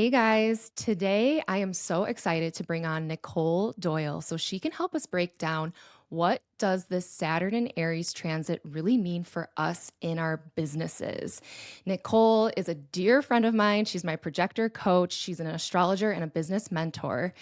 Hey guys, today I am so excited to bring on Nicole Doyle so she can help us break down what does this Saturn and Aries transit really mean for us in our businesses. Nicole is a dear friend of mine. She's my projector coach. She's an astrologer and a business mentor.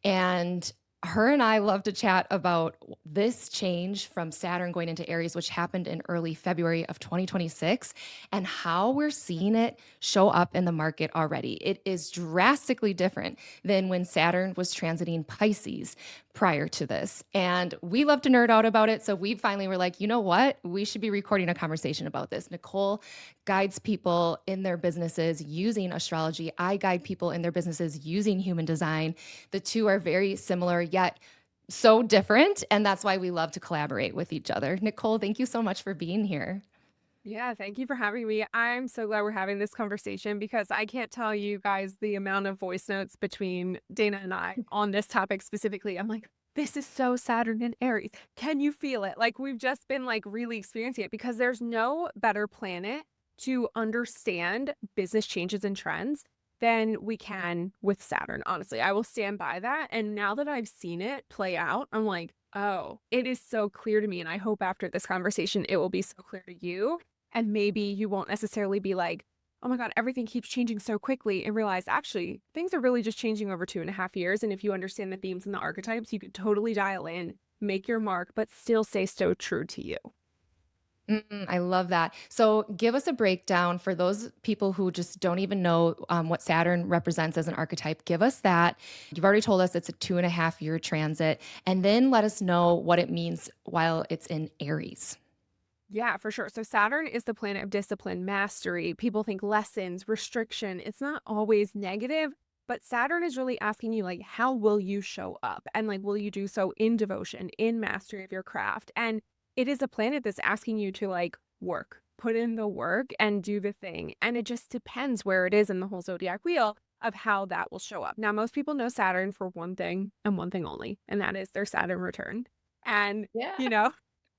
And her and I love to chat about this change from Saturn going into Aries, which happened in early February of 2026, and how we're seeing it show up in the market already. It is drastically different than when Saturn was transiting Pisces prior to this. And we love to nerd out about it. So we finally were like, you know what? We should be recording a conversation about this. Nicole guides people in their businesses using astrology. I guide people in their businesses using human design. The two are very similar, yet so different. And that's why we love to collaborate with each other. Nicole, thank you so much for being here. Yeah, thank you for having me. I'm so glad we're having this conversation because I can't tell you guys the amount of voice notes between Dana and I on this topic specifically. I'm like, this is so Saturn and Aries. Can you feel it? Like we've just been like really experiencing it because there's no better planet to understand business changes and trends than we can with Saturn. Honestly, I will stand by that. And now that I've seen it play out, I'm like, oh, it is so clear to me. And I hope after this conversation, it will be so clear to you and maybe you won't necessarily be like, oh my God, everything keeps changing so quickly and realize actually things are really just changing over 2.5 years. And if you understand the themes and the archetypes, you could totally dial in, make your mark, but still stay so true to you. I love that. So, give us a breakdown for those people who just don't even know what Saturn represents as an archetype. Give us that. You've already told us it's a 2.5 year transit, and then let us know what it means while it's in Aries. Yeah, for sure. So Saturn is the planet of discipline, mastery. People think lessons, restriction. It's not always negative, but Saturn is really asking you, like, how will you show up? And, like, will you do so in devotion, in mastery of your craft? And it is a planet that's asking you to, like, work, put in the work and do the thing. And it just depends where it is in the whole zodiac wheel of how that will show up. Now, most people know Saturn for one thing and one thing only, and that is their Saturn return. And, Yeah. you know,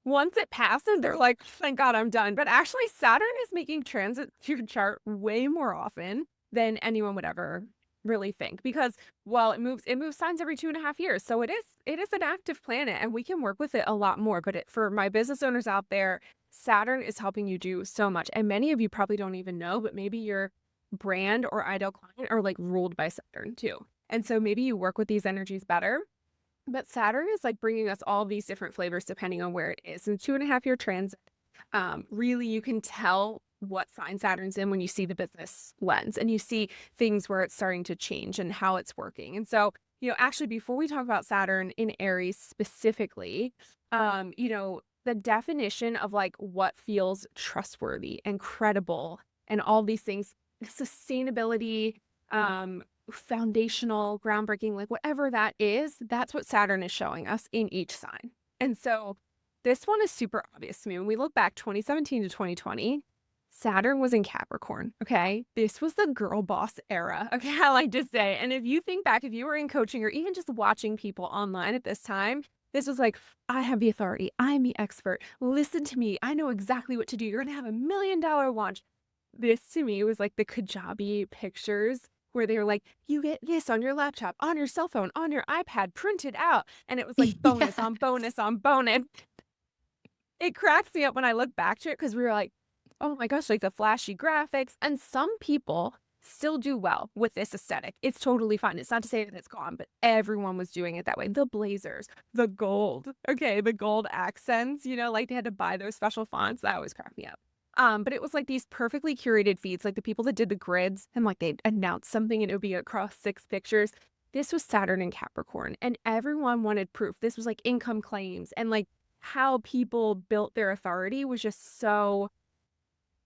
once it passes, they're like, "Thank God I'm done." But actually, Saturn is making transit to your chart way more often than anyone would ever really think because, well, it moves signs every 2.5 years. So it is an active planet and we can work with it a lot more. But for my business owners out there, Saturn is helping you do so much. And many of you probably don't even know, but maybe your brand or ideal client are like ruled by Saturn too. And so maybe you work with these energies better, but Saturn is like bringing us all these different flavors depending on where it is. And 2.5 year transit, really, you can tell what sign Saturn's in when you see the business lens and you see things where it's starting to change and how it's working. And so, actually, before we talk about Saturn in Aries specifically, the definition of like what feels trustworthy and credible and all these things, sustainability, foundational, groundbreaking, like whatever that is, that's what Saturn is showing us in each sign. And so this one is super obvious to me. When we look back 2017 to 2020, Saturn was in Capricorn. Okay. This was the girl boss era. Okay. I like to say. And if you think back, if you were in coaching or even just watching people online at this time, this was like, I have the authority. I'm the expert. Listen to me. I know exactly what to do. You're going to have $1 million launch. This to me was like the Kajabi pictures where they were like, you get this on your laptop, on your cell phone, on your iPad, printed out. And it was like bonus Yeah. on bonus on bonus. It cracks me up when I look back to it because we were like, oh my gosh, like the flashy graphics. And some people still do well with this aesthetic. It's totally fine. It's not to say that it's gone, but everyone was doing it that way. The blazers, the gold, okay, the gold accents, like they had to buy those special fonts. That always cracked me up. But it was like these perfectly curated feeds, like the people that did the grids and like they'd announce something and it would be across 6 pictures. This was Saturn and Capricorn, and everyone wanted proof. This was like income claims and like how people built their authority was just so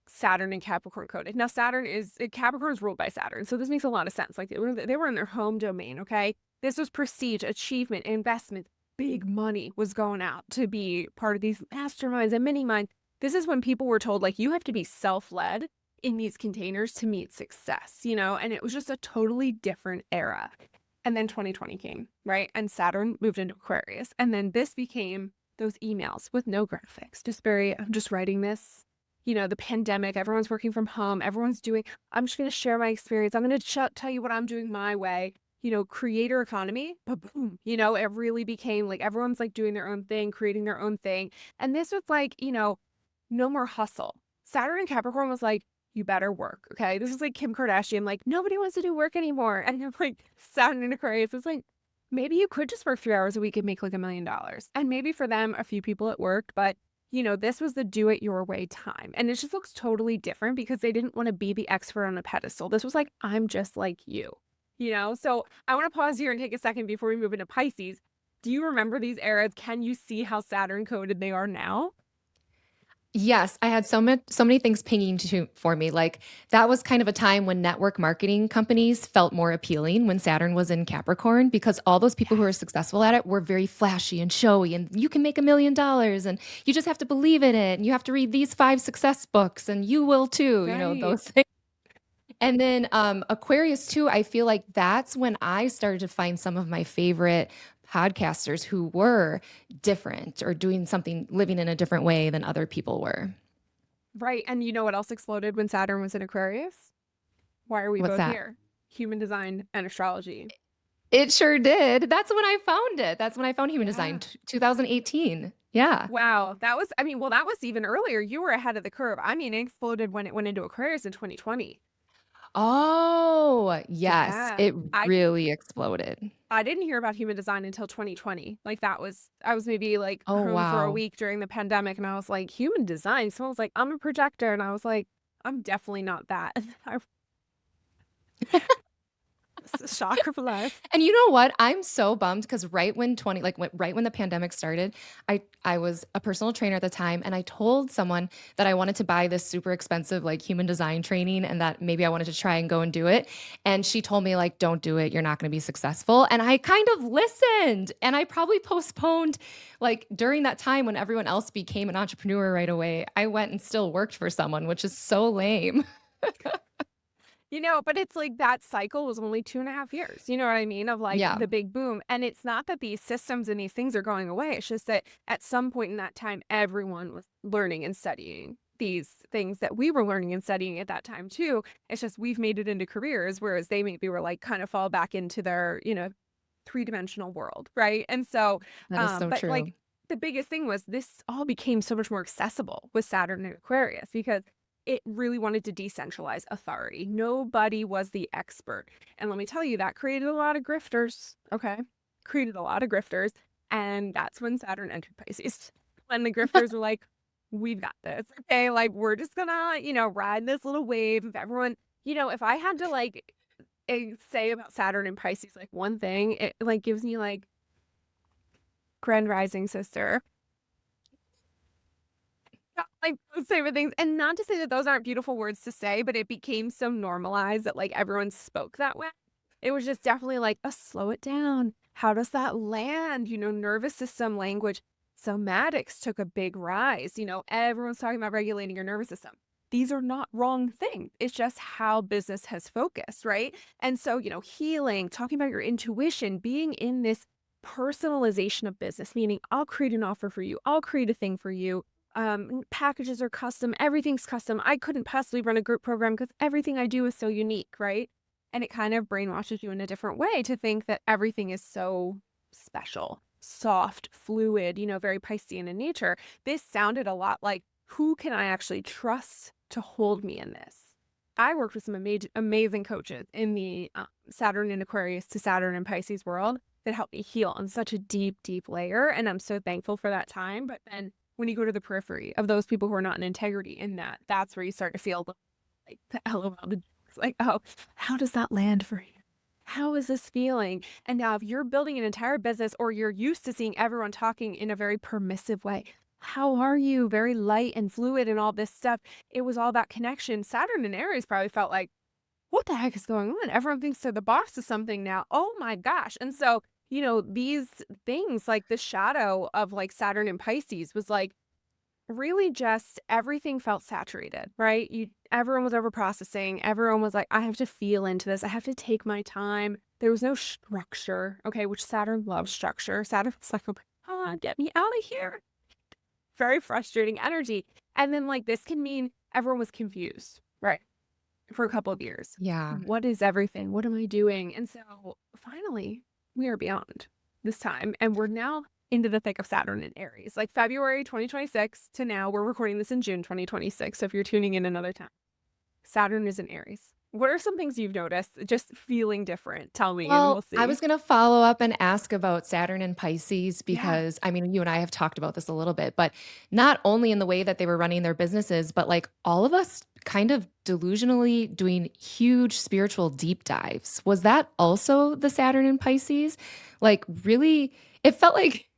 Saturn and Capricorn coded. Now, Capricorn is ruled by Saturn, so this makes a lot of sense. Like they were in their home domain, okay? This was prestige, achievement, investment. Big money was going out to be part of these masterminds and mini minds. This is when people were told, like, you have to be self-led in these containers to meet success, and it was just a totally different era. And then 2020 came, right? And Saturn moved into Aquarius. And then this became those emails with no graphics, I'm just writing this, the pandemic, everyone's working from home, everyone's doing, I'm just going to share my experience. I'm going to tell you what I'm doing my way. Creator economy, boom, it really became like everyone's like doing their own thing, creating their own thing. And this was like, no more hustle. Saturn and Capricorn was like, you better work. Okay. This is like Kim Kardashian, like nobody wants to do work anymore. And I'm like, Saturn and Aquarius is like, maybe you could just work 3 hours a week and make like $1 million. And maybe for them, a few people it worked, but this was the do it your way time. And it just looks totally different because they didn't want to be the expert on a pedestal. This was like, I'm just like you. So I want to pause here and take a second before we move into Pisces. Do you remember these eras? Can you see how Saturn coded they are now? Yes, I had so many things pinging for me. Like that was kind of a time when network marketing companies felt more appealing when Saturn was in Capricorn because all those people who are Yes. successful at it were very flashy and showy and you can make $1 million and you just have to believe in it and you have to read these 5 success books and you will too, Right. those things. And then Aquarius too, I feel like that's when I started to find some of my favorite podcasters who were different or doing something, living in a different way than other people were. Right. And you know what else exploded when Saturn was in Aquarius? Why are we What's both that? here? Human design and astrology. It sure did. That's when I found it. That's when I found human design, Yeah. 2018. Yeah. Wow. That was, I mean, well, that was even earlier. You were ahead of the curve. I mean, it exploded when it went into Aquarius in 2020. Oh, yes. Yeah. It I really exploded. I didn't hear about human design until 2020. Like I was maybe like Oh, home for a wow. week during the pandemic and I was like, human design? Someone was like, I'm a projector. And I was like, I'm definitely not that. I was a shocker for life. And you know what? I'm so bummed because right when the pandemic started, I was a personal trainer at the time and I told someone that I wanted to buy this super expensive like human design training and that maybe I wanted to try and go and do it. And she told me like don't do it, you're not going to be successful. And I kind of listened and I probably postponed like during that time when everyone else became an entrepreneur right away. I went and still worked for someone, which is so lame. But it's like that cycle was only 2.5 years. You know what I mean? Of like Yeah, the big boom. And it's not that these systems and these things are going away. It's just that at some point in that time, everyone was learning and studying these things that we were learning and studying at that time too. It's just we've made it into careers, whereas they maybe were like kind of fall back into their, three-dimensional world. Right. And so, that is so but like true. the biggest thing was this all became so much more accessible with Saturn and Aquarius because it really wanted to decentralize authority. Nobody was the expert. And let me tell you, that created a lot of grifters. Okay. Created a lot of grifters. And that's when Saturn entered Pisces. When the grifters were like, we've got this. Okay. Like, we're just gonna, ride this little wave of everyone. If I had to like say about Saturn and Pisces, like one thing, it like gives me like Grand Rising sister. Like those type of things. And not to say that those aren't beautiful words to say, but it became so normalized that like everyone spoke that way. It was just definitely like, slow it down. How does that land? Nervous system language. Somatics took a big rise. Everyone's talking about regulating your nervous system. These are not wrong things. It's just how business has focused, right? And so, healing, talking about your intuition, being in this personalization of business, meaning I'll create an offer for you, I'll create a thing for you, packages are custom, everything's custom. I couldn't possibly run a group program because everything I do is so unique, right? And it kind of brainwashes you in a different way to think that everything is so special, soft, fluid, very Piscean in nature. This sounded a lot like, who can I actually trust to hold me in this? I worked with some amazing coaches in the Saturn and Aquarius to Saturn and Pisces world that helped me heal on such a deep, deep layer. And I'm so thankful for that time. But then when you go to the periphery of those people who are not in integrity in that, that's where you start to feel like the LOL, the jokes, like, oh, how does that land for you? How is this feeling? And now if you're building an entire business or you're used to seeing everyone talking in a very permissive way, how are you? Very light and fluid and all this stuff. It was all that connection. Saturn and Aries probably felt like, what the heck is going on? Everyone thinks they're the boss of something now. Oh my gosh. And so, these things like the shadow of like Saturn and Pisces was like really just everything felt saturated, right? Everyone was over processing. Everyone was like, I have to feel into this. I have to take my time. There was no structure, okay, which Saturn loves structure. Saturn was like, come on, get me out of here. Very frustrating energy. And then like this can mean everyone was confused, right? For a couple of years. Yeah. What is everything? What am I doing? And so finally, we are beyond this time. And we're now into the thick of Saturn in Aries. Like February 2026 to now, we're recording this in June 2026. So if you're tuning in another time, Saturn is in Aries. What are some things you've noticed just feeling different? Tell me and we'll Well, I see. was going to follow up and ask about Saturn and Pisces Yeah. because I mean, you and I have talked about this a little bit, but not only in the way that they were running their businesses, but like all of us kind of delusionally doing huge spiritual deep dives. Was that also the Saturn and Pisces? Like, really, it felt like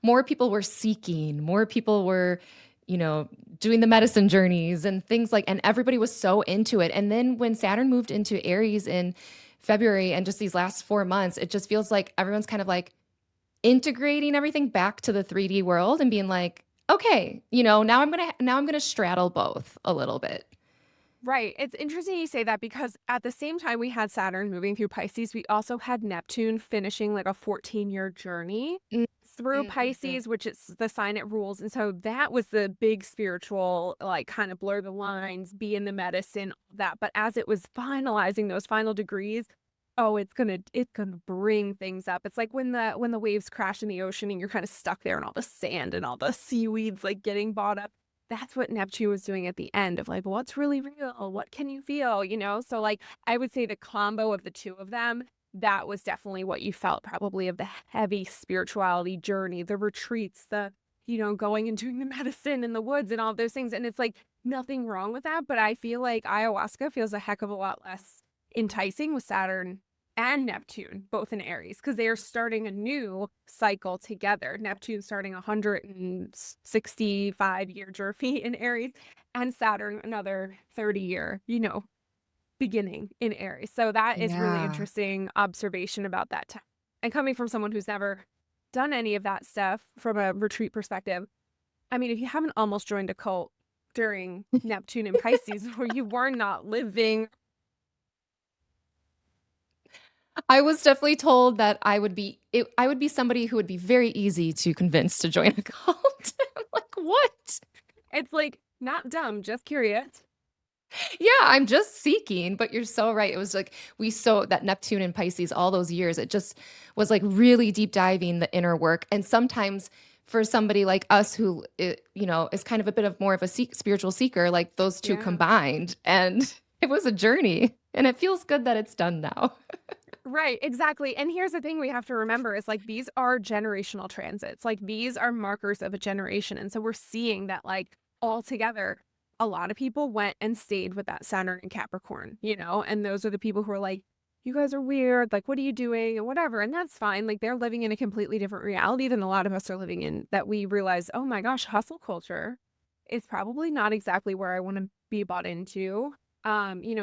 more people were seeking, more people were, you know, doing the medicine journeys and things like, and everybody was so into it. And then when Saturn moved into Aries in February and just these last 4 months, it just feels like everyone's kind of like integrating everything back to the 3D world and being like, okay, now I'm gonna straddle both a little bit. Right. It's interesting you say that because at the same time we had Saturn moving through Pisces, we also had Neptune finishing like a 14-year journey Mm, through mhm. Pisces, which is the sign it rules. And so that was the big spiritual, like kind of blur the lines, be in the medicine, all that. But as it was finalizing those final degrees, oh, it's gonna bring things up. It's like when the waves crash in the ocean and you're kind of stuck there and all the sand and all the seaweeds like getting bought up. That's what Neptune was doing at the end of like, what's really real? What can you feel? So like I would say the combo of the two of them, that was definitely what you felt probably of the heavy spirituality journey, the retreats, going and doing the medicine in the woods and all those things. And it's like nothing wrong with that. But I feel like ayahuasca feels a heck of a lot less enticing with Saturn and Neptune, both in Aries, because they are starting a new cycle together. Neptune starting a 165-year journey in Aries, and Saturn another 30-year, beginning in Aries. So that is really Yeah. interesting observation about that time. And coming from someone who's never done any of that stuff from a retreat perspective, I mean, if you haven't almost joined a cult during Neptune and Pisces, where you were not living. I was definitely told that I would be somebody who would be very easy to convince to join a cult. I'm like, what? It's like not dumb, just curious. Yeah, I'm just seeking, but you're so right. It was like we so that Neptune and Pisces all those years, it just was like really deep diving the inner work. And sometimes for somebody like us who is kind of a bit of more of a spiritual seeker, like those two Yeah. combined, and it was a journey. And it feels good that it's done now. Right, exactly. And here's the thing we have to remember is like these are generational transits. Like these are markers of a generation. And so we're seeing that like all together, a lot of people went and stayed with that Saturn and Capricorn, and those are the people who are like, you guys are weird. Like, what are you doing? And whatever. And that's fine. Like they're living in a completely different reality than a lot of us are living in that we realize, oh my gosh, hustle culture is probably not exactly where I want to be bought into.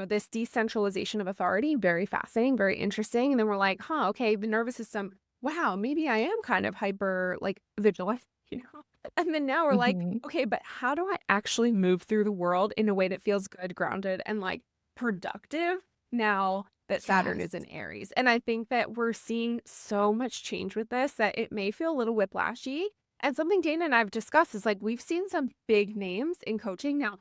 This decentralization of authority, very fascinating, very interesting. And then we're like, huh, okay, the nervous system, wow, maybe I am kind of hyper like vigilant, you know? And then now we're like, Mhm. okay, but how do I actually move through the world in a way that feels good, grounded, and like productive now that Saturn is Yes. in Aries? And I think that we're seeing so much change with this that it may feel a little whiplashy. And something Dana and I've discussed is like we've seen some big names in coaching. Now,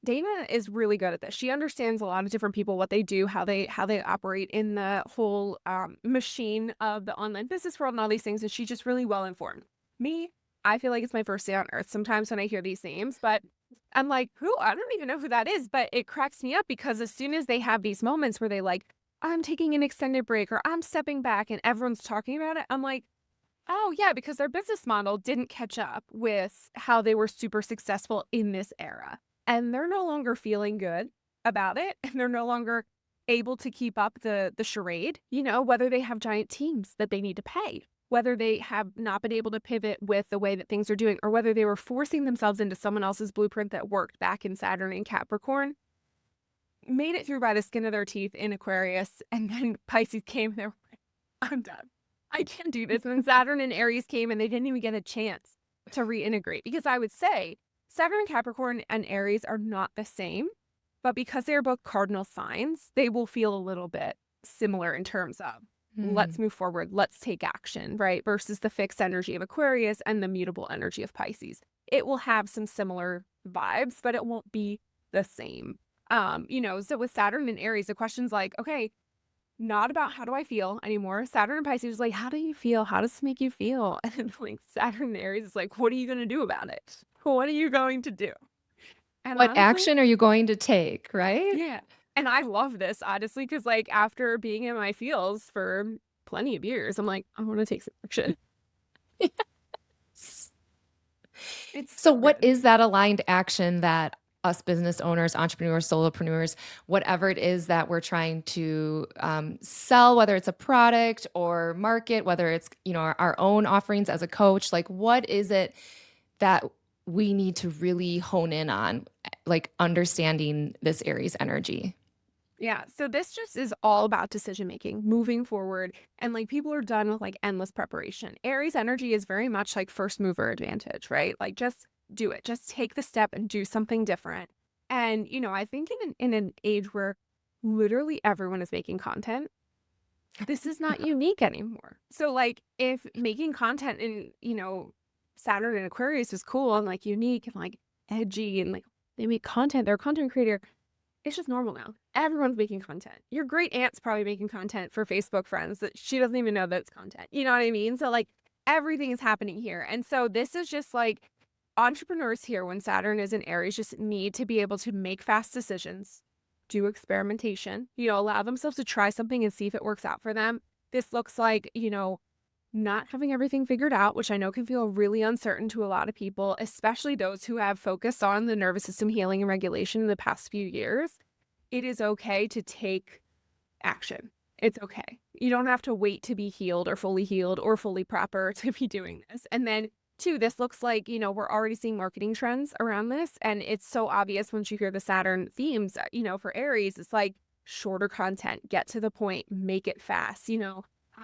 Dana is really good at this. She understands a lot of different people, what they do, how they operate in the whole machine of the online business world and all these things. And she's just really well informed. Me, I feel like it's my first day on earth sometimes when I hear these names, but I'm like, who? I don't even know who that is. But it cracks me up because as soon as they have these moments where they like, I'm taking an extended break or I'm stepping back and everyone's talking about it, I'm like, oh yeah, because their business model didn't catch up with how they were super successful in this era. And they're no longer feeling good about it. And they're no longer able to keep up the charade, whether they have giant teams that they need to pay, whether they have not been able to pivot with the way that things are doing, or whether they were forcing themselves into someone else's blueprint that worked back in Saturn and Capricorn, made it through by the skin of their teeth in Aquarius, and then Pisces came there. I'm done. I can't do this. And then Saturn and Aries came and they didn't even get a chance to reintegrate because I would say Saturn, Capricorn, and Aries are not the same, but because they're both cardinal signs, they will feel a little bit similar in terms of let's Hmm. move forward, let's take action, right? Versus the fixed energy of Aquarius and the mutable energy of Pisces. It will have some similar vibes, but it won't be the same. So with Saturn and Aries, the question's like, okay, not about how do I feel anymore. Saturn and Pisces is like, how do you feel? How does this make you feel? And then like Saturn and Aries is like, what are you going to do about it? What are you going to do? And What honestly, action are you going to take, right? yeah. And I love this, honestly, because like after being in my feels for plenty of years, I'm like, I want to take some action. S It's So so what good. is that aligned action that us business owners, entrepreneurs, solopreneurs, whatever it is that we're trying to, sell, whether it's a product or market, whether it's, our own offerings as a coach, like, what is it that we need to really hone in on, like, understanding this Aries energy? Yeah. So this just is all about decision making, moving forward. And like people are done with like endless preparation. Aries energy is very much like first mover advantage, right? Like just do it, just take the step and do something different. And, I think in an age where literally everyone is making content, this is not unique anymore. So like if making content in, Saturn and Aquarius is cool and like unique and like edgy and like they make content, they're a content creator, it's just normal now. Everyone's making content. Your great aunt's probably making content for Facebook friends that she doesn't even know that it's content. You know what I mean? So like everything is happening here. And so this is just like entrepreneurs here when Saturn is in Aries just need to be able to make fast decisions, do experimentation, allow themselves to try something and see if it works out for them. This looks like, not having everything figured out, which I know can feel really uncertain to a lot of people, especially those who have focused on the nervous system healing and regulation in the past few years. It is okay to take action. It's okay. You don't have to wait to be healed or fully proper to be doing this. And then, two, this looks like, we're already seeing marketing trends around this. And it's so obvious once you hear the Saturn themes, for Aries, it's like shorter content, get to the point, make it fast,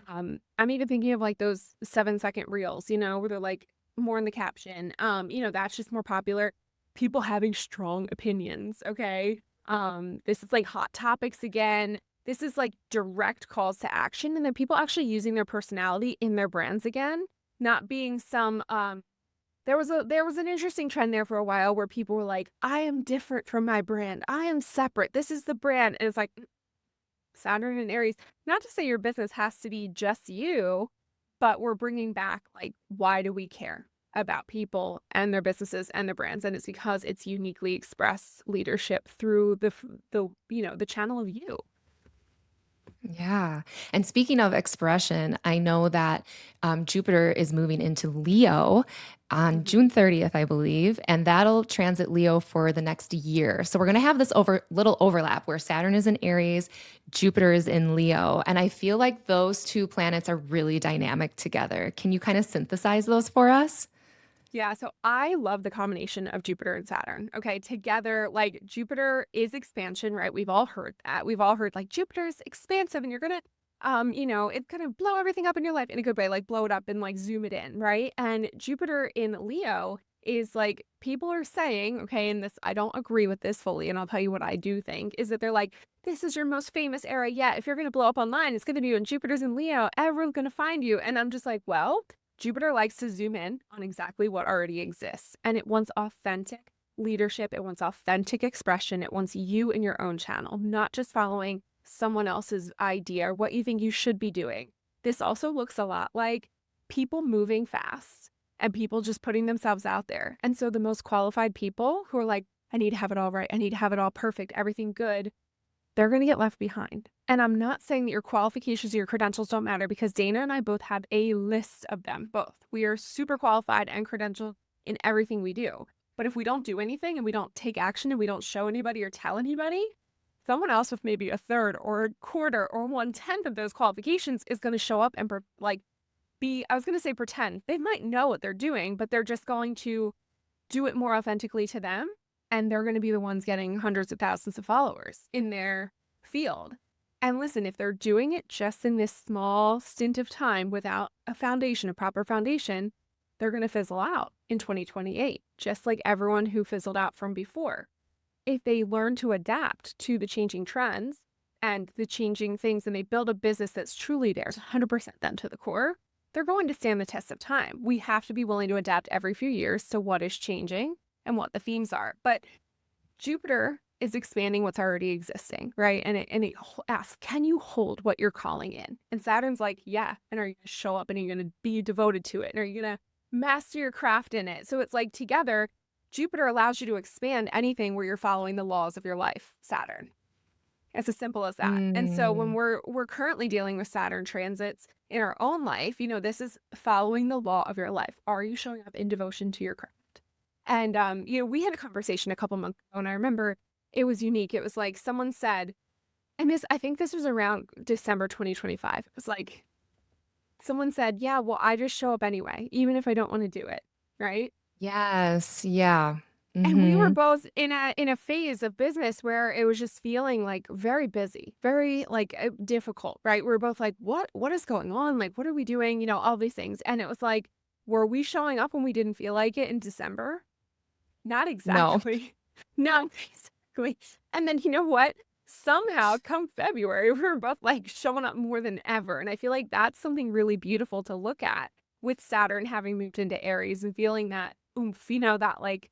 I'm even thinking of like those 7-second reels, where they're like more in the caption. That's just more popular. People having strong opinions. Okay. This is like hot topics again. This is like direct calls to action. And then people actually using their personality in their brands again, not being some, there was an interesting trend there for a while where people were like, I am different from my brand. I am separate. This is the brand. And it's like, Saturn and Aries, not to say your business has to be just you, but we're bringing back like, why do we care about people and their businesses and their brands? And it's because it's uniquely express leadership through the channel of you. Yeah. And speaking of expression, I know that Jupiter is moving into Leo on Mhm. June 30th, I believe, and that'll transit Leo for the next year. So we're going to have this little overlap where Saturn is in Aries, Jupiter is in Leo. And I feel like those two planets are really dynamic together. Can you kind of synthesize those for us? Yeah, so I love the combination of Jupiter and Saturn. Okay, together, like Jupiter is expansion, right? We've all heard that. We've all heard like Jupiter's expansive and you're gonna, it's gonna blow everything up in your life in a good way, like blow it up and like zoom it in, right? And Jupiter in Leo is like people are saying, okay, and this I don't agree with this fully, and I'll tell you what I do think is that they're like, this is your most famous era yet. If you're gonna blow up online, it's gonna be when Jupiter's in Leo. Everyone's gonna find you. And I'm just like, well. Jupiter likes to zoom in on exactly what already exists, and it wants authentic leadership. It wants authentic expression. It wants you in your own channel, not just following someone else's idea or what you think you should be doing. This also looks a lot like people moving fast and people just putting themselves out there. And so the most qualified people who are like, I need to have it all right. I need to have it all perfect, everything good, they're going to get left behind. And I'm not saying that your qualifications or your credentials don't matter because Dana and I both have a list of them, both. We are super qualified and credentialed in everything we do. But if we don't do anything and we don't take action and we don't show anybody or tell anybody, someone else with maybe a third or a quarter or 1/10 of those qualifications is going to show up and I was going to say pretend. They might know what they're doing, but they're just going to do it more authentically to them. And they're going to be the ones getting hundreds of thousands of followers in their field. And listen, if they're doing it just in this small stint of time without a foundation, a proper foundation, they're going to fizzle out in 2028, just like everyone who fizzled out from before. If they learn to adapt to the changing trends and the changing things and they build a business that's truly theirs, 100% them to the core, they're going to stand the test of time. We have to be willing to adapt every few years to what is changing and what the themes are. But Jupiter is expanding what's already existing, right? And it asks, can you hold what you're calling in? And Saturn's like, yeah. And are you going to show up and are you going to be devoted to it? And are you going to master your craft in it? So it's like together, Jupiter allows you to expand anything where you're following the laws of your life, Saturn. It's as simple as that. And so when Mm. we're currently dealing with Saturn transits in our own life, this is following the law of your life. Are you showing up in devotion to your craft? And we had a conversation a couple months ago, and I remember it was unique. It was like someone said, and I think this was around December 2025. It was like someone said, "Yeah, well, I just show up anyway, even if I don't want to do it." Right? Yes. Yeah. And we were Mhm. both in a phase of business where it was just feeling like very busy, very like difficult, right? We were both like, what is going on? Like, what are we doing? All these things. And it was like, were we showing up when we didn't feel like it in December? Not No. exactly. Not exactly. And then you know what? Somehow come February, we were both like showing up more than ever. And I feel like that's something really beautiful to look at with Saturn having moved into Aries and feeling that oomph, that like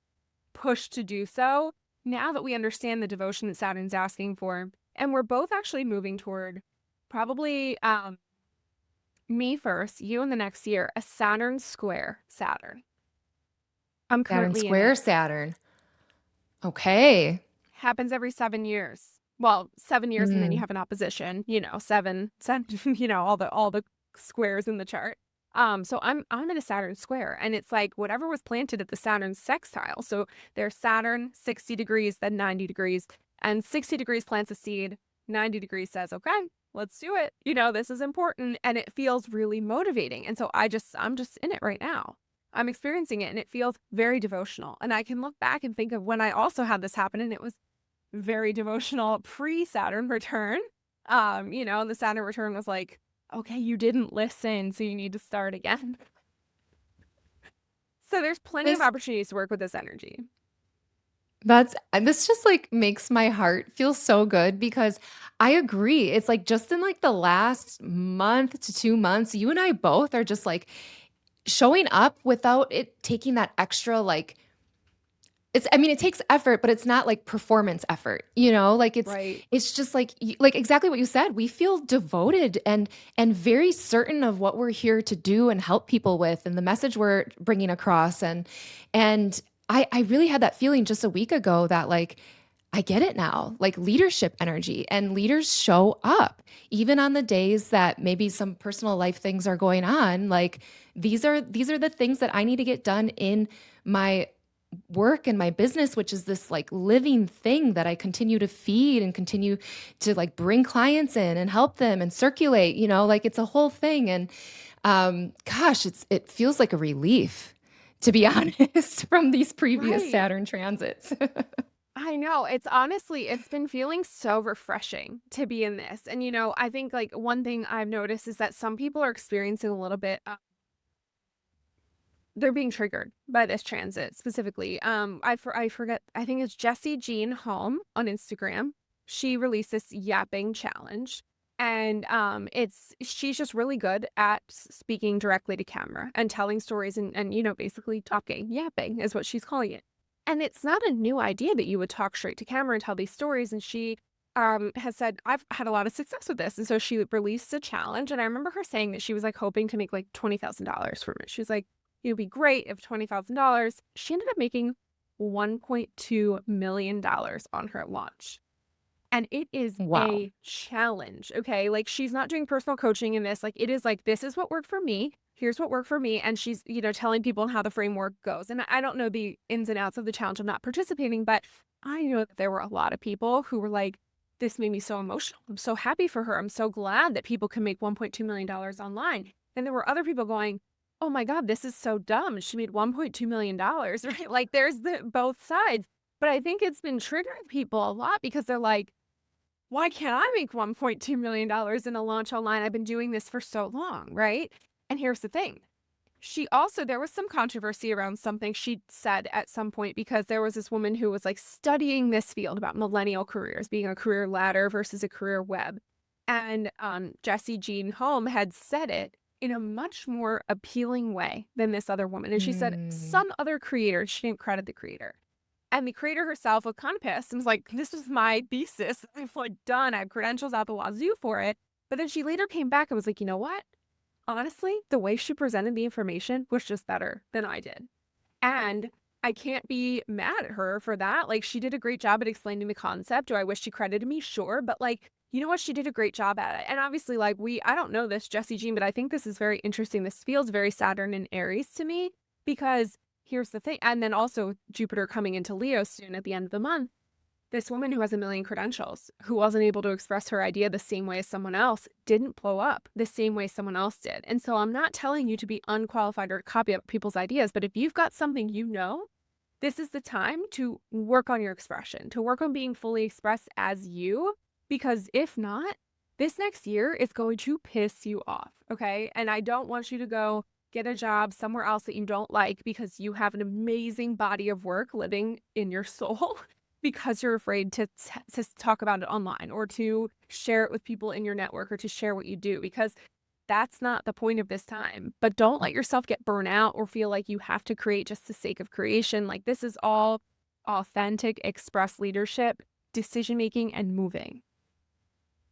push to do so, now that we understand the devotion that Saturn's asking for. And we're both actually moving toward probably me first, you in the next year, a Saturn square Saturn. I'm Saturn currently in square it. Saturn. Okay. Happens every 7 years. Well, 7 years and then you Mm. have an opposition, seven, all the squares in the chart. So I'm in a Saturn square, and it's like whatever was planted at the Saturn sextile. So there's Saturn 60 degrees, then 90 degrees, and 60 degrees plants a seed, 90 degrees says, okay, let's do it. This is important, and it feels really motivating. And so I'm just in it right now. I'm experiencing it and it feels very devotional. And I can look back and think of when I also had this happen and it was very devotional pre-Saturn return. The Saturn return was like, okay, you didn't listen, so you need to start again. So there's plenty of This opportunities to work with this energy. this just like makes my heart feel so good because I agree. It's like just in like the last month to 2 months, you and I both are just like showing up without it taking that extra like I mean, it takes effort, but it's not like performance effort, Like Right. it's just like like exactly what you said. We feel devoted and very certain of what we're here to do and help people with and the message we're bringing across and I really had that feeling just a week ago that like I get it now, like leadership energy and leaders show up even on the days that maybe some personal life things are going on. Like these are the things that I need to get done in my work and my business, which is this like living thing that I continue to feed and continue to like bring clients in and help them and circulate, like it's a whole thing. And gosh, it feels like a relief, to be honest, from these previous Right. Saturn transits. I know. It's been feeling so refreshing to be in this. And, I think like one thing I've noticed is that some people are experiencing a little bit they're being triggered by this transit specifically. I forget. I think it's Jessie Jean Holm on Instagram. She released this yapping challenge, and she's just really good at speaking directly to camera and telling stories and basically talking. Yapping is what she's calling it, and it's not a new idea that you would talk straight to camera and tell these stories. And she has said I've had a lot of success with this, and so she released a challenge. And I remember her saying that she was like hoping to make like $20,000 from it. She was like, it would be great if $20,000. She ended up making $1.2 million on her launch. And it is Wow. a challenge. Okay. Like she's not doing personal coaching in this. Like it is like, this is what worked for me. Here's what worked for me. And she's, telling people how the framework goes. And I don't know the ins and outs of the challenge. I'm not participating, but I know that there were a lot of people who were like, this made me so emotional. I'm so happy for her. I'm so glad that people can make $1.2 million online. And there were other people going, oh my God, this is so dumb. She made $1.2 million, right? Like there's both sides. But I think it's been triggering people a lot because they're like, why can't I make $1.2 million in a launch online? I've been doing this for so long, right? And here's the thing. There was some controversy around something she said at some point because there was this woman who was like studying this field about millennial careers, being a career ladder versus a career web. And Jessie Jean Holm had said it in a much more appealing way than this other woman. And she said Mm. some other creator, she didn't credit the creator, And the creator herself was kind of pissed and was like, this is my thesis. I've like done, I have credentials out the wazoo for it. But then she later came back and was like, you know what? Honestly, the way she presented the information was just better than I did. And I can't be mad at her for that. Like, she did a great job at explaining the concept. Do I wish she credited me? Sure. But like, you know what? She did a great job at it. And obviously, like, I don't know this, Jessie Jean, but I think this is very interesting. This feels very Saturn and Aries to me because here's the thing. And then also Jupiter coming into Leo soon at the end of the month. This woman who has a million credentials, who wasn't able to express her idea the same way as someone else, didn't blow up the same way someone else did. And so I'm not telling you to be unqualified or to copy up people's ideas, but if you've got something you know, this is the time to work on your expression, to work on being fully expressed as you, because if not, this next year is going to piss you off, okay? And I don't want you to go get a job somewhere else that you don't like because you have an amazing body of work living in your soul because you're afraid to talk about it online or to share it with people in your network or to share what you do, because that's not the point of this time. But don't let yourself get burnt out or feel like you have to create just the sake of creation. Like, this is all authentic, express leadership, decision making, and moving.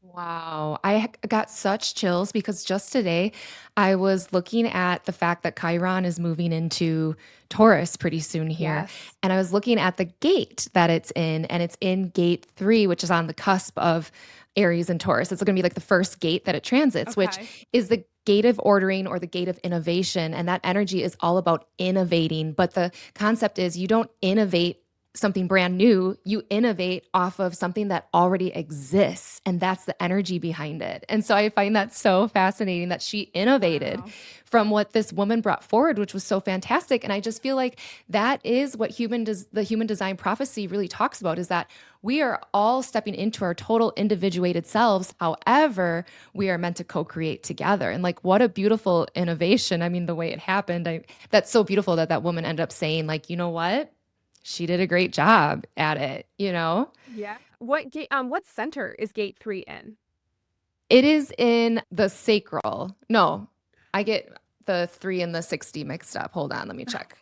Wow. I got such chills because just today I was looking at the fact that Chiron is moving into Taurus pretty soon here. Yes. And I was looking at the gate that it's in, and it's in gate 3, which is on the cusp of Aries and Taurus. It's going to be like the first gate that it transits, which Okay. is the gate of ordering or the gate of innovation. And that energy is all about innovating. But the concept is you don't innovate something brand new, you innovate off of something that already exists. And that's the energy behind it. And so I find that so fascinating that she innovated Wow. from what this woman brought forward, which was so fantastic. And I just feel like that is what the human design prophecy really talks about, is that we are all stepping into our total individuated selves. However, we are meant to co-create together. And like, what a beautiful innovation. I mean, the way it happened, that's so beautiful that that woman ended up saying, like, you know what? She did a great job at it, you know? Yeah. What gate, what center is gate 3 in? It is in the sacral. No, I get the 3 and the 60 mixed up. Hold on, let me check.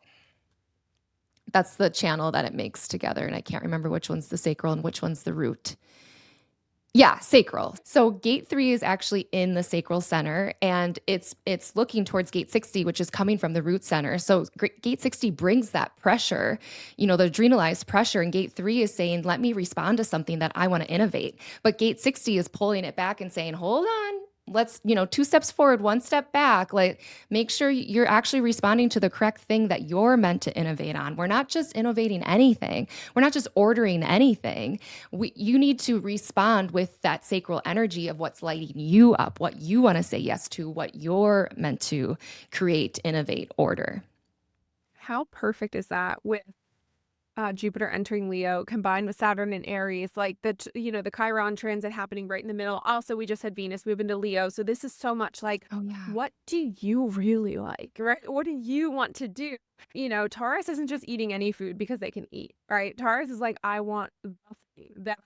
That's the channel that it makes together, and I can't remember which one's the sacral and which one's the root. Yeah, sacral. So gate 3 is actually in the sacral center, and it's looking towards gate 60, which is coming from the root center. So gate 60 brings that pressure, the adrenalized pressure, and gate 3 is saying, let me respond to something that I want to innovate. But gate 60 is pulling it back and saying, hold on. Let's, 2 steps forward, 1 step back. Like, make sure you're actually responding to the correct thing that you're meant to innovate on. We're not just innovating anything. We're not just ordering anything. You need to respond with that sacral energy of what's lighting you up, what you want to say yes to, what you're meant to create, innovate, order. How perfect is that with Jupiter entering Leo combined with Saturn and Aries, like the Chiron transit happening right in the middle. Also, we just had Venus move into Leo. So this is so much like, Oh, yeah. what do you really like, right? What do you want to do? Taurus isn't just eating any food because they can eat, right? Taurus is like, I want the thing that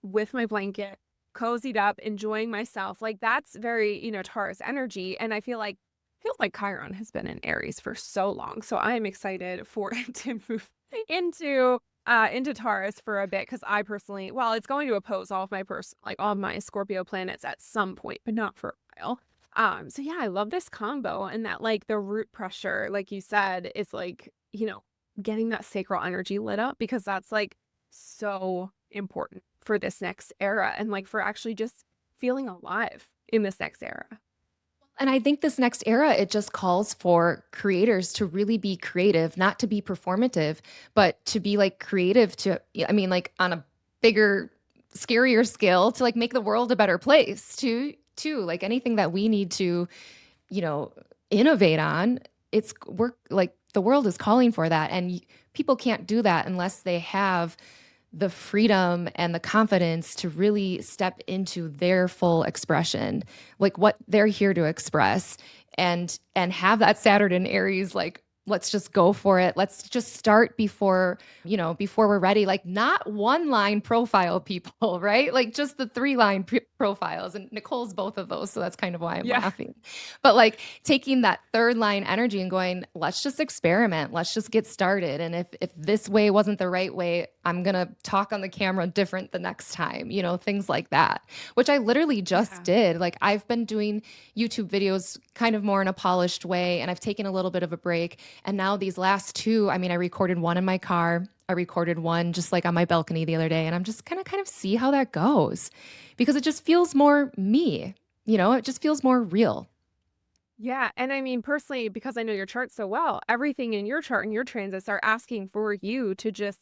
with my blanket, cozied up, enjoying myself. Like, that's very, Taurus energy. And I feels like Chiron has been in Aries for so long. So I am excited for it to move into Taurus for a bit, because I personally, well, it's going to oppose all of my Scorpio planets at some point, but not for a while. So yeah, I love this combo, and that like the root pressure, like you said, is like, getting that sacral energy lit up, because that's like so important for this next era, and like for actually just feeling alive in this next era. And I think this next era, it just calls for creators to really be creative, not to be performative, but to be like creative I mean, like on a bigger, scarier scale, to like make the world a better place too. Like anything that we need to, you know, innovate on, we're like the world is calling for that. And people can't do that unless they have the freedom and the confidence to really step into their full expression, like what they're here to express, and have that Saturn and Aries like let's just go for it. Let's just start before, before we're ready. Like not one line profile people, right? Like just the three line profiles. And Nicole's both of those. So that's kind of why I'm Yeah. laughing. But like taking that third line energy and going, let's just experiment. Let's just get started. And if this way wasn't the right way, I'm going to talk on the camera different the next time, things like that, which I literally just Yeah. did. Like I've been doing YouTube videos kind of more in a polished way, and I've taken a little bit of a break. And now these last two, I mean, I recorded one in my car. I recorded one just like on my balcony the other day, and I'm just gonna kind of see how that goes because it just feels more me. It just feels more real. Yeah. And I mean, personally, because I know your chart so well, everything in your chart and your transits are asking for you to just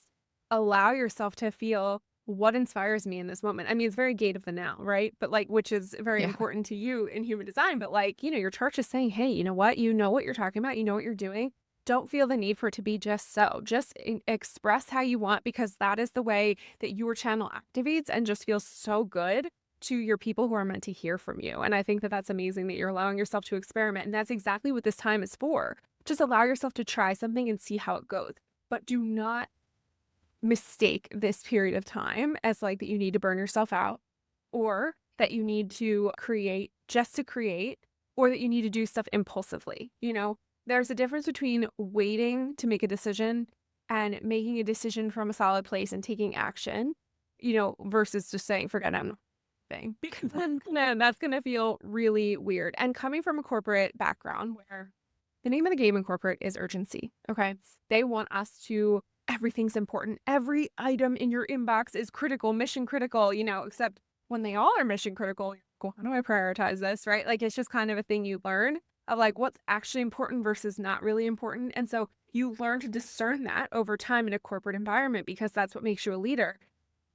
allow yourself to feel what inspires me in this moment. I mean, it's very gate of the now, right? But like, which is very Yeah. important to you in human design. But like, your chart is saying, hey, you know what? You know what you're talking about. You know what you're doing. Don't feel the need for it to be just so. Just express how you want because that is the way that your channel activates and just feels so good to your people who are meant to hear from you. And I think that that's amazing that you're allowing yourself to experiment. And that's exactly what this time is for. Just allow yourself to try something and see how it goes. But do not mistake this period of time as like that you need to burn yourself out or that you need to create just to create or that you need to do stuff impulsively. There's a difference between waiting to make a decision and making a decision from a solid place and taking action, versus just saying, forget it, I'm not thing because then that's going to feel really weird. And coming from a corporate background where the name of the game in corporate is urgency. Okay. They want us to, everything's important. Every item in your inbox is critical, mission critical, except when they all are mission critical, how do I prioritize this? Right. Like it's just kind of a thing you learn of like what's actually important versus not really important. And so you learn to discern that over time in a corporate environment because that's what makes you a leader.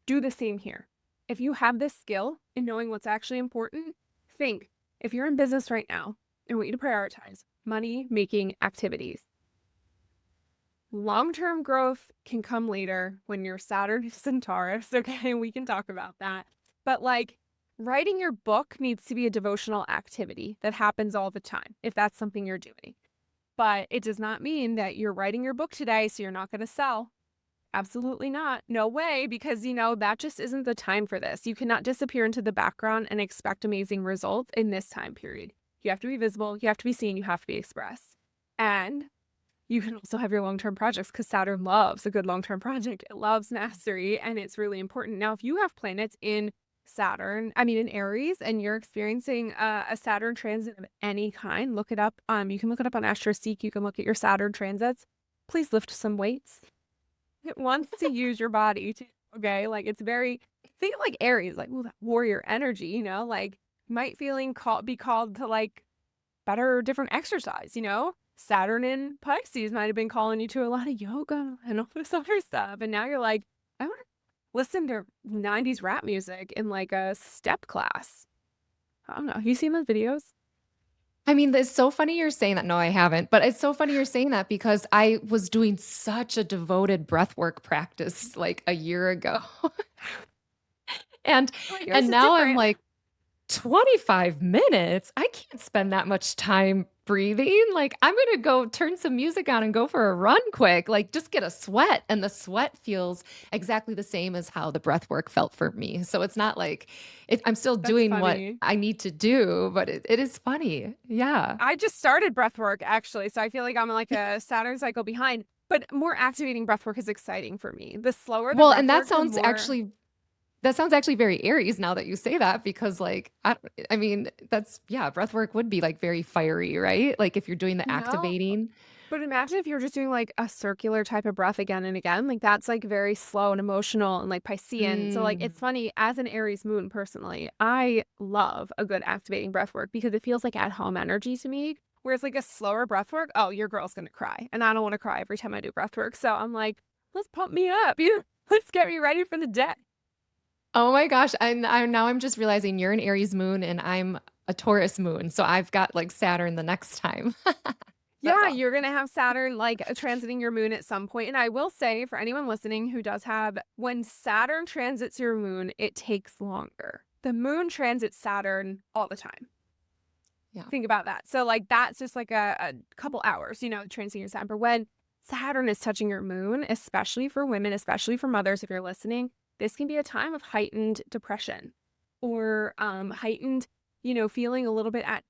Do the same here. If you have this skill in knowing what's actually important, think if you're in business right now, I want you to prioritize money making activities. Long-term growth can come later when your Saturn is in Taurus. Okay, we can talk about that. But like writing your book needs to be a devotional activity that happens all the time if that's something you're doing. But it does not mean that you're writing your book today, so you're not going to sell. Absolutely not. No way, because that just isn't the time for this. You cannot disappear into the background and expect amazing results in this time period. You have to be visible, you have to be seen, you have to be expressed. And you can also have your long-term projects because Saturn loves a good long-term project. It loves mastery and it's really important. Now, if you have planets in in Aries, and you're experiencing a Saturn transit of any kind, look it up. You can look it up on AstroSeek. You can look at your Saturn transits. Please lift some weights. It wants to use your body too. Okay. Like it's very, think like Aries, like, that warrior energy, like might be called to like better, different exercise, Saturn in Pisces might have been calling you to a lot of yoga and all this other stuff. And now you're like, I want to listen to 90s rap music in like a step class. I don't know. Have you seen those videos? I mean, it's so funny you're saying that. No, I haven't, but it's so funny you're saying that because I was doing such a devoted breathwork practice like a year ago. and Like yours and is now I'm different. like 25 minutes? I can't spend that much time breathing. Like, I'm going to go turn some music on and go for a run quick, like, just get a sweat. And the sweat feels exactly the same as how the breath work felt for me. So it's not like I'm still That's doing what funny. I need to do, but it is funny. Yeah. I just started breath work actually, so I feel like I'm like a Saturn cycle behind. But more activating breath work is exciting for me. The slower the Well, breath and work, the more that sounds actually very Aries now that you say that because like I mean that's yeah, breath work would be like very fiery, right? Like if you're doing the no. activating. But imagine if you're just doing like a circular type of breath again and again. Like that's like very slow and emotional and like Piscean. So like Mm. it's funny as an Aries moon personally, I love a good activating breath work because it feels like at home energy to me. Whereas like a slower breath work, oh, your girl's gonna cry. And I don't want to cry every time I do breath work. So I'm like, let's pump me up. Let's get me ready for the day. Oh my gosh. And now I'm just realizing you're an Aries moon and I'm a Taurus moon. So I've got like Saturn the next time. That's Yeah, awesome. you're going to have Saturn like transiting your moon at some point. And I will say for anyone listening who does have, when Saturn transits your moon, it takes longer. The moon transits Saturn all the time. Yeah. Think about that. So like that's just like a couple hours, transiting your Saturn. But when Saturn is touching your moon, especially for women, especially for mothers, if you're listening, this can be a time of heightened depression or heightened, feeling a little bit at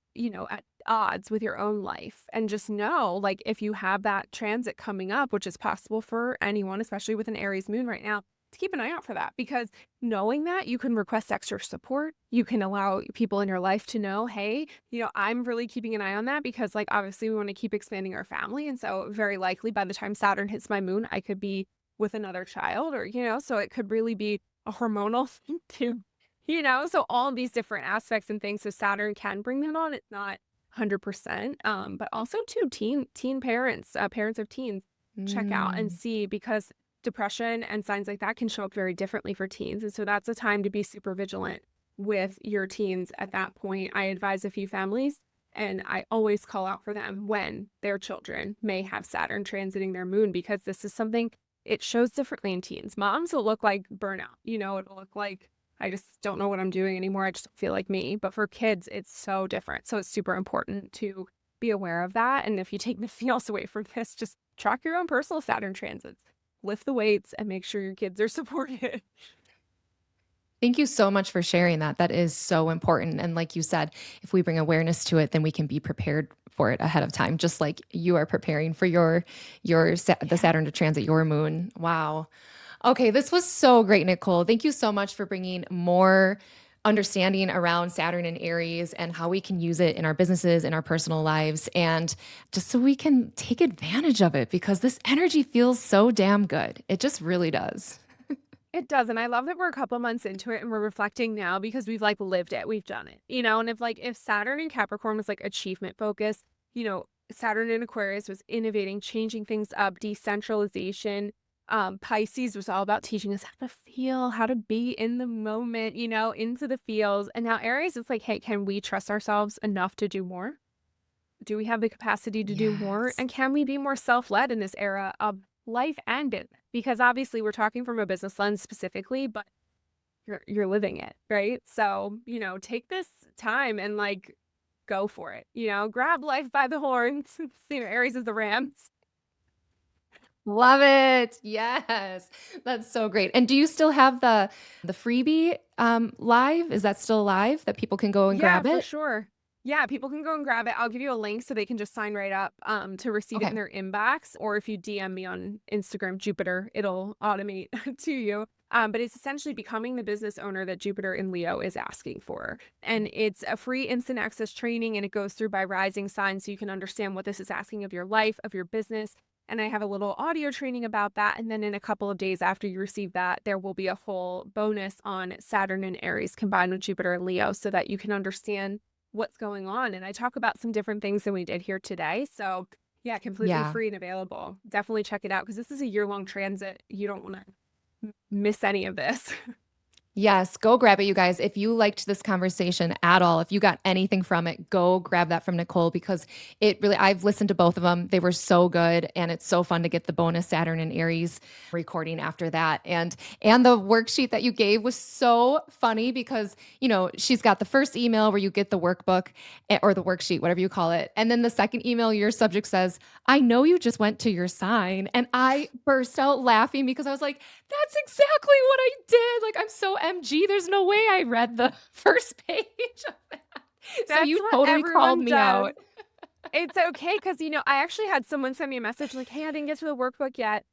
odds with your own life. And just know, like, if you have that transit coming up, which is possible for anyone, especially with an Aries moon right now, to keep an eye out for that, because knowing that, you can request extra support. You can allow people in your life to know, hey, I'm really keeping an eye on that because, like, obviously we want to keep expanding our family. And so, very likely by the time Saturn hits my moon, I could be with another child, or, so it could really be a hormonal thing too, so all these different aspects and things. So, Saturn can bring that on. It's not 100%. But also, too, teen parents, parents of teens, check out and Mm. see, because depression and signs like that can show up very differently for teens. And so that's a time to be super vigilant with your teens at that point. I advise a few families, and I always call out for them when their children may have Saturn transiting their moon, because this is something, it shows differently in teens. Moms will look like burnout, it'll look like, I just don't know what I'm doing anymore. I just don't feel like me. But for kids, it's so different. So it's super important to be aware of that. And if you take nothing else away from this, just track your own personal Saturn transits, lift the weights, and make sure your kids are supported. Thank you so much for sharing that. That is so important. And like you said, if we bring awareness to it, then we can be prepared for it ahead of time, just like you are preparing for the Yeah. Saturn to transit your moon. Wow. Okay, this was so great, Nicole. Thank you so much for bringing more understanding around Saturn and Aries and how we can use it in our businesses, in our personal lives, and just so we can take advantage of it because this energy feels so damn good. It just really does. It does. And I love that we're a couple months into it and we're reflecting now because we've like lived it. We've done it, and if Saturn and Capricorn was like achievement focused, Saturn in Aquarius was innovating, changing things up, decentralization. Pisces was all about teaching us how to feel, how to be in the moment, into the feels. And now Aries is like, hey, can we trust ourselves enough to do more? Do we have the capacity to do more? Yes. And can we be more self-led in this era of life and business? Because obviously we're talking from a business lens specifically, but you're living it, right? So, take this time and like go for it. Grab life by the horns. Aries is the rams. Love it. Yes. That's so great. And do you still have the freebie live? Is that still live that people can go and Yeah, grab for it? sure. Yeah, people can go and grab it. I'll give you a link so they can just sign right up to receive it in Okay. their inbox. Or if you DM me on Instagram, Jupiter, it'll automate to you. But it's essentially becoming the business owner that Jupiter in Leo is asking for. And it's a free instant access training, and it goes through by rising signs so you can understand what this is asking of your life, of your business. And I have a little audio training about that. And then in a couple of days after you receive that, there will be a whole bonus on Saturn and Aries combined with Jupiter and Leo so that you can understand what's going on. And I talk about some different things than we did here today. So yeah, completely Yeah. free and available. Definitely check it out because this is a year-long transit. You don't want to miss any of this. Yes, go grab it, you guys. If you liked this conversation at all, if you got anything from it, go grab that from Nicole because I've listened to both of them. They were so good. And it's so fun to get the bonus Saturn and Aries recording after that. And the worksheet that you gave was so funny because, she's got the first email where you get the workbook or the worksheet, whatever you call it. And then the second email, your subject says, I know you just went to your sign. And I burst out laughing because I was like, that's exactly what I did. Like, I'm so MG. There's no way I read the first page of that. So That's you what totally called everyone me does. out. It's okay because I actually had someone send me a message like, "Hey, I didn't get to the workbook yet."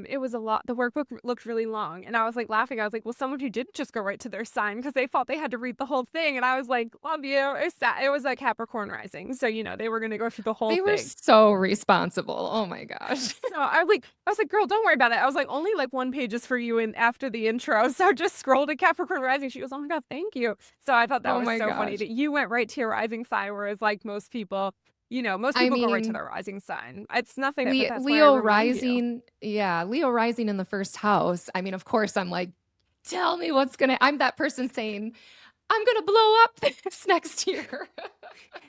It was a lot. The workbook looked really long, and I was like laughing. I was like, "Well, someone who didn't just go right to their sign because they thought they had to read the whole thing." And I was like, "Love you." It was a Capricorn rising, so they were gonna go through the whole They were thing. so responsible. Oh my gosh. So I was like, "Girl, don't worry about it." I was like, "Only like one page is for you in after the intro, so just scroll to Capricorn rising." She goes, "Oh my god, thank you." So I thought that Oh was my so funny gosh. that you went right to your rising sign, whereas like most I people go right to mean, their rising sign. It's nothing, but that's why I Leo remind you. rising. Yeah, Leo rising in the first house. I mean, of course, I'm like, tell me I'm that person saying, I'm going to blow up this next year.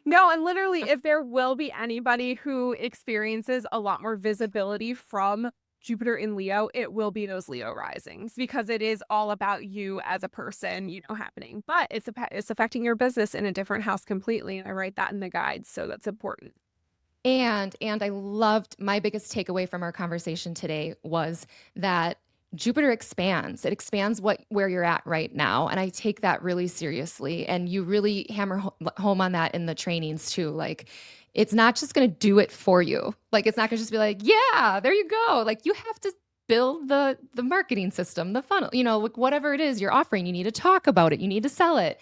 No, and literally, if there will be anybody who experiences a lot more visibility from Jupiter in Leo, it will be those Leo risings because it is all about you as a person, happening. But it's affecting your business in a different house completely. And I write that in the guide. So that's important. And I loved my biggest takeaway from our conversation today was that Jupiter expands. It expands where you're at right now, and I take that really seriously. And you really hammer home on that in the trainings too. Like, it's not just going to do it for you. Like, it's not going to just be like, yeah, there you go. Like, you have to build the marketing system, the funnel, like whatever it is you're offering. You need to talk about it. You need to sell it,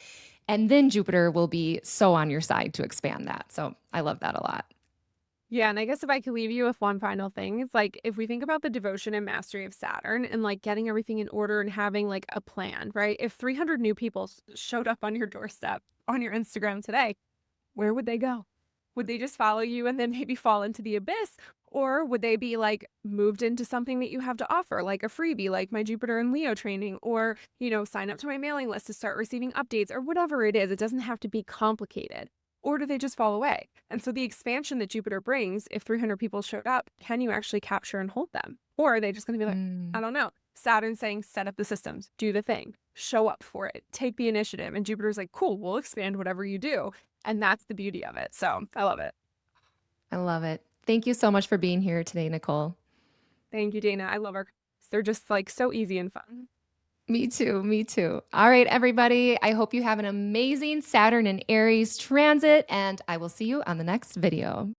and then Jupiter will be so on your side to expand that. So I love that a lot. Yeah, and I guess if I could leave you with one final thing, it's like if we think about the devotion and mastery of Saturn and like getting everything in order and having like a plan, right? If 300 new people showed up on your doorstep on your Instagram today, where would they go? Would they just follow you and then maybe fall into the abyss? Or would they be like moved into something that you have to offer, like a freebie, like my Jupiter and Leo training, or, sign up to my mailing list to start receiving updates or whatever it is? It doesn't have to be complicated. Or do they just fall away? And so the expansion that Jupiter brings, if 300 people showed up, can you actually capture and hold them? Or are they just going to be like, I Mm. don't know. Saturn saying, set up the systems, do the thing, show up for it, take the initiative. And Jupiter's like, cool, we'll expand whatever you do. And that's the beauty of it. So I love it. I love it. Thank you so much for being here today, Nicole. Thank you, Dana. I love our. They're just like so easy and fun. Me too. Me too. All right, everybody. I hope you have an amazing Saturn and Aries transit, and I will see you on the next video.